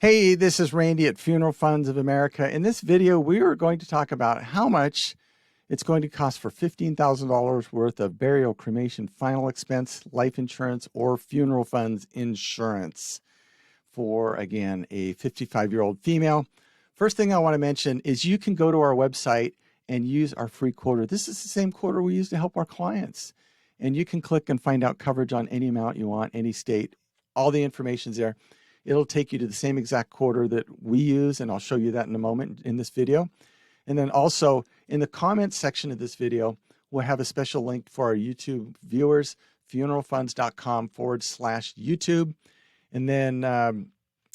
Hey, this is Randy at Funeral Funds of America. In this video, we are going to talk about how much it's going to cost for $15,000 worth of burial, cremation, final expense, life insurance, or funeral funds insurance for, again, a 55-year-old female. First thing I want to mention is you can go to our website and use our free quoter. This is the same quoter we use to help our clients. And you can click and find out coverage on any amount you want, any state. All the information's there. It'll take you to the same exact quoter that we use, and I'll show you that in a moment in this video. And then also in the comments section of this video, we'll have a special link for our YouTube viewers, funeralfunds.com/YouTube. And then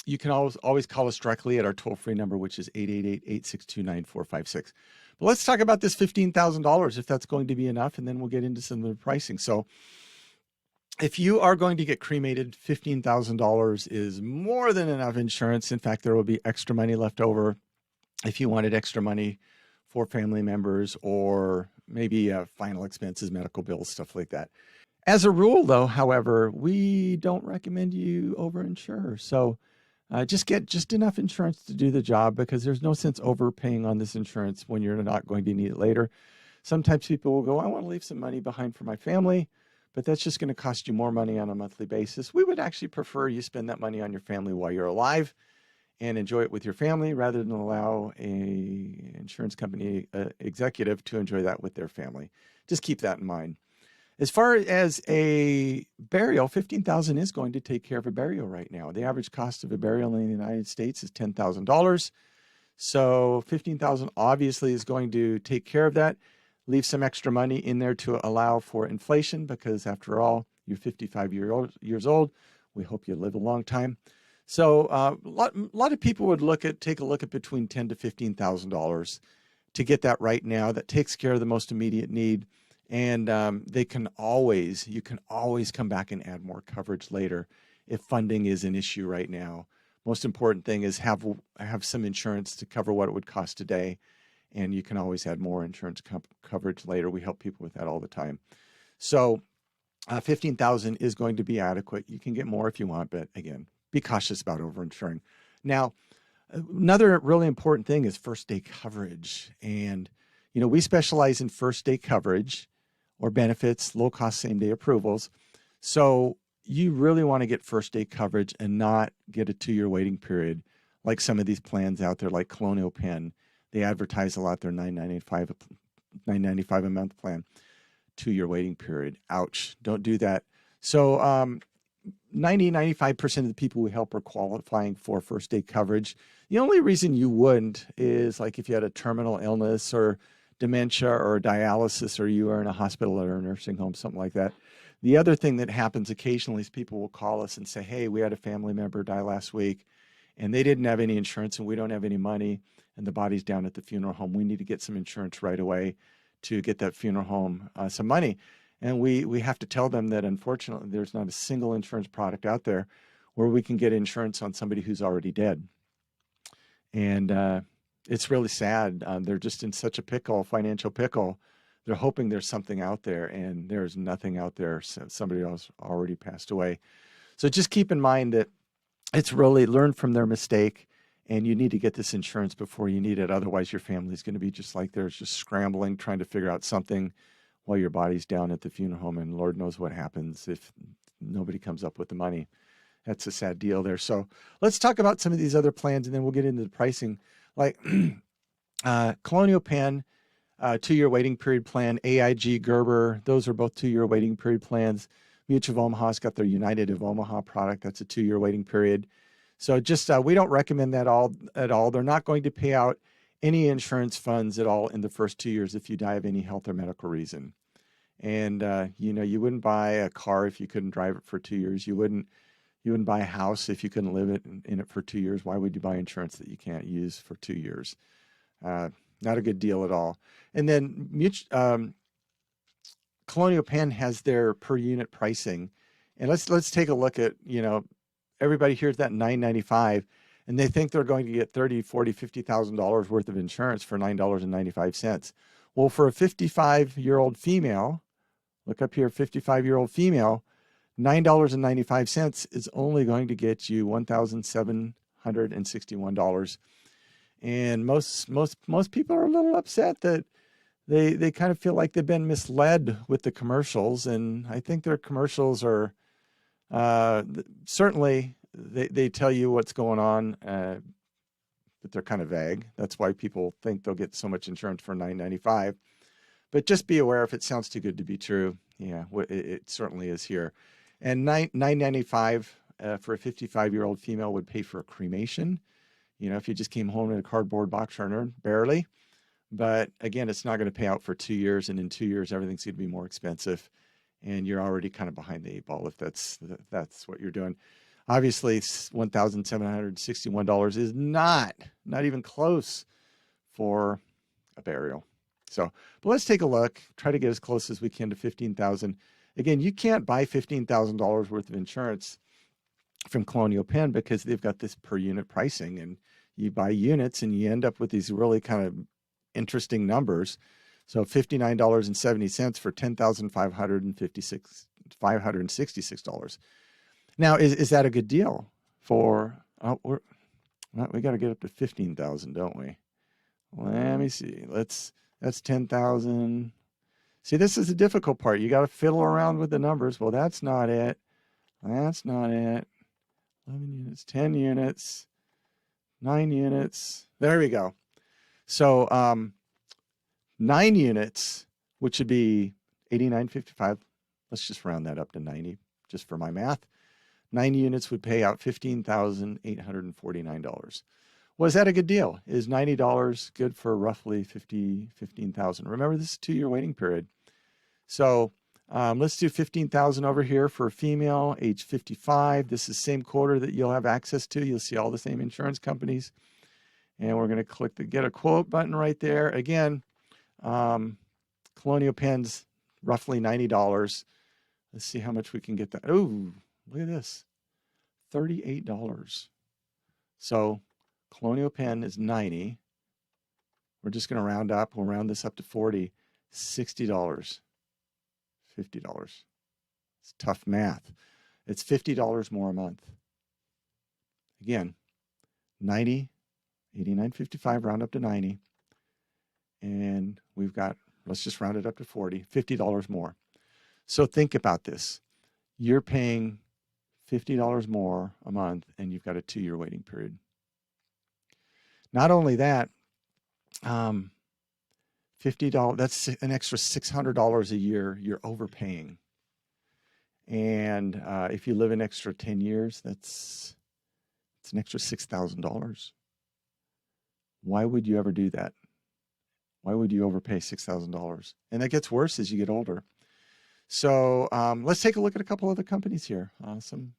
you can always call us directly at our toll-free number, which is 888-862-9456. But let's talk about this $15,000, if that's going to be enough, and then we'll get into some of the pricing. So if you are going to get cremated, $15,000 is more than enough insurance. In fact, there will be extra money left over if you wanted extra money for family members or maybe final expenses, medical bills, stuff like that. As a rule, though, however, we don't recommend you overinsure. So just get just enough insurance to do the job, because there's no sense overpaying on this insurance when you're not going to need it later. Sometimes people will go, I want to leave some money behind for my family, but that's just going to cost you more money on a monthly basis. We would actually prefer you spend that money on your family while you're alive and enjoy it with your family, rather than allow an insurance company executive to enjoy that with their family. Just keep that in mind. As far as a burial, $15,000 is going to take care of a burial right now. The average cost of a burial in the United States is $10,000. So $15,000 obviously is going to take care of that. Leave some extra money in there to allow for inflation, because after all, you're 55 years old. We hope you live a long time. So a lot of people would take a look at between $10,000 to $15,000 to get that right now. That takes care of the most immediate need. And you can always come back and add more coverage later if funding is an issue right now. Most important thing is have some insurance to cover what it would cost today. And you can always add more insurance coverage later. We help people with that all the time. So $15,000 is going to be adequate. You can get more if you want, but again, be cautious about overinsuring. Now, another really important thing is first day coverage. And, we specialize in first day coverage or benefits, low cost, same day approvals. So you really want to get first day coverage and not get a 2-year waiting period like some of these plans out there, like Colonial Penn. They advertise a lot their $995 a month plan, 2-year waiting period. Ouch, don't do that. So 95% of the people we help are qualifying for first day coverage. The only reason you wouldn't is like if you had a terminal illness or dementia or dialysis, or you are in a hospital or a nursing home, something like that. The other thing that happens occasionally is people will call us and say, hey, we had a family member die last week and they didn't have any insurance and we don't have any money, and the body's down at the funeral home. We need to get some insurance right away to get that funeral home some money. And we have to tell them that unfortunately there's not a single insurance product out there where we can get insurance on somebody who's already dead. And it's really sad. They're just in such a pickle, financial pickle. They're hoping there's something out there, and there's nothing out there since somebody else already passed away. So just keep in mind that it's really learn from their mistake, and you need to get this insurance before you need it. Otherwise, your family's going to be just like theirs, just scrambling, trying to figure out something while your body's down at the funeral home, and Lord knows what happens if nobody comes up with the money. That's a sad deal there. So let's talk about some of these other plans, and then we'll get into the pricing. Like Colonial Penn, 2-year waiting period plan, AIG, Gerber, those are both 2-year waiting period plans. Mutual of Omaha's got their United of Omaha product. That's a 2-year waiting period. So just we don't recommend that at all. They're not going to pay out any insurance funds at all in the first 2 years if you die of any health or medical reason. And you wouldn't buy a car if you couldn't drive it for 2 years. You wouldn't buy a house if you couldn't live in it for 2 years. Why would you buy insurance that you can't use for 2 years? Not a good deal at all. And then Colonial Penn has their per unit pricing. And let's take a look at, everybody hears that $995 and they think they're going to get $30,000, $40,000, $50,000 worth of insurance for $9.95. Well, for a 55-year-old female, look up here, 55-year-old female, $9.95 is only going to get you $1,700 $1,761. And most people are a little upset that they kind of feel like they've been misled with the commercials. And I think their commercials are certainly they tell you what's going on, but they're kind of vague. That's why people think they'll get so much insurance for $9.95. But just be aware, if it sounds too good to be true, yeah, it certainly is here. And $9.95 for a 55-year-old female would pay for a cremation. You know, if you just came home in a cardboard box urn, barely. But again, it's not going to pay out for 2 years, and in 2 years, everything's going to be more expensive, and you're already kind of behind the 8 ball if that's what you're doing. Obviously, $1,761 is not even close for a burial. So, but let's take a look. Try to get as close as we can to $15,000. Again, you can't buy $15,000 worth of insurance from Colonial Penn because they've got this per unit pricing, and you buy units and you end up with these really kind of interesting numbers. So $59.70 for $10,566. Now, is that a good deal for? We got to get up to 15,000, don't we? Let me see. That's 10,000. See, this is the difficult part. You got to fiddle around with the numbers. Well, that's not it. That's not it. 11 units, 10 units, 9 units. There we go. So 9 units, which would be $89.55. Let's just round that up to 90, just for my math. 9 units would pay out $15,849. Was that a good deal? Is $90 good for roughly $15,000? Remember, this is a 2-year waiting period. So let's do $15,000 over here for a female, age 55. This is the same quoter that you'll have access to. You'll see all the same insurance companies. And we're going to click the Get a Quote button right there. Again, Colonial Penn's roughly $90. Let's see how much we can get that. Oh, look at this, $38. So Colonial Penn is 90. We're just going to round up. We'll round this up to 40. $60. $50. It's tough math. It's $50 more a month. Again, 90, 89.55, round up to 90. And we've got, let's just round it up to 40, $50 more. So think about this. You're paying $50 more a month, and you've got a 2-year waiting period. Not only that, $50, that's an extra $600 a year you're overpaying. And if you live an extra 10 years, it's an extra $6,000. Why would you ever do that? Why would you overpay $6,000? And that gets worse as you get older. So let's take a look at a couple other companies here. Some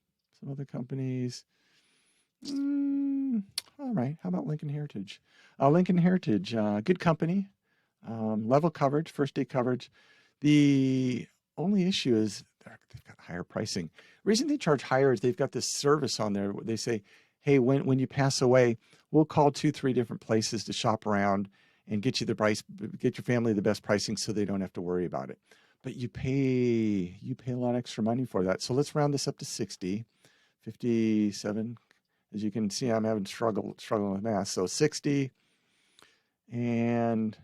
other companies. All right. How about Lincoln Heritage? Lincoln Heritage, good company. Level coverage, first day coverage. The only issue is they've got higher pricing. The reason they charge higher is they've got this service on there. They say, hey, when you pass away, we'll call 2-3 different places to shop around and get you the price, get your family the best pricing so they don't have to worry about it. But you pay a lot of extra money for that. So let's round this up to 60, 57. As you can see, I'm having struggling with math. So 60, and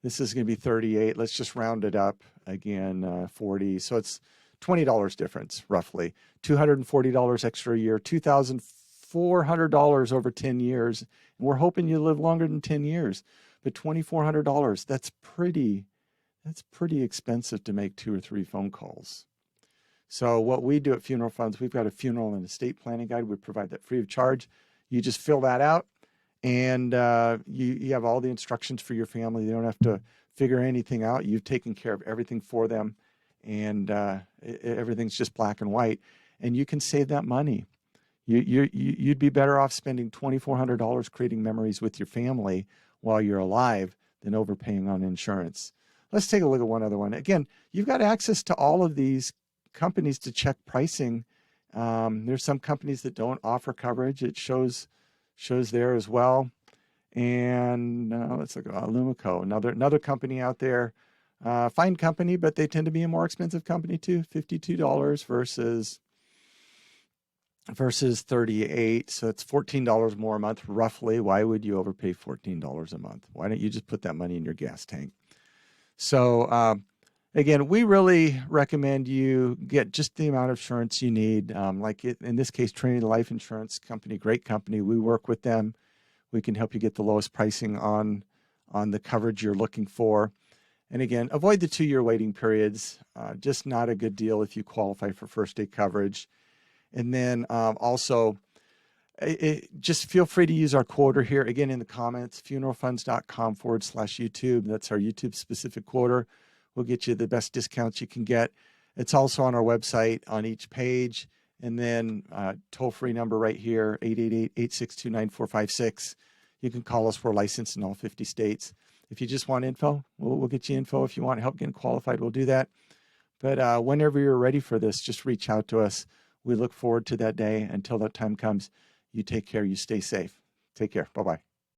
this is going to be 38. Let's just round it up again, 40. So it's $20 difference, roughly. $240 extra a year, $2,400 over 10 years. And we're hoping you live longer than 10 years. But $2,400, that's pretty expensive to make 2 or 3 phone calls. So what we do at Funeral Funds, we've got a funeral and estate planning guide. We provide that free of charge. You just fill that out, and you have all the instructions for your family. They don't have to figure anything out. You've taken care of everything for them, and everything's just black and white. And you can save that money. You'd be better off spending $2,400 creating memories with your family while you're alive than overpaying on insurance. Let's take a look at one other one. Again, you've got access to all of these companies to check pricing. There's some companies that don't offer coverage. It shows there as well. And let's look at Lumico, another company out there. Fine company, but they tend to be a more expensive company too. $52 versus versus 38. So it's $14 more a month, roughly. Why would you overpay $14 a month? Why don't you just put that money in your gas tank? So again, we really recommend you get just the amount of insurance you need. In this case, Trinity Life Insurance Company, great company. We work with them. We can help you get the lowest pricing on the coverage you're looking for. And again, avoid the 2-year waiting periods. Just not a good deal if you qualify for first day coverage. And then also, just feel free to use our quoter here. Again, in the comments, funeralfunds.com/YouTube. That's our YouTube specific quoter. We'll get you the best discounts you can get. It's also on our website on each page. And then toll-free number right here, 888-862-9456. You can call us. We're licensed in all 50 states. If you just want info, we'll get you info. If you want help getting qualified, we'll do that. But whenever you're ready for this, just reach out to us. We look forward to that day. Until that time comes, you take care. You stay safe. Take care. Bye-bye.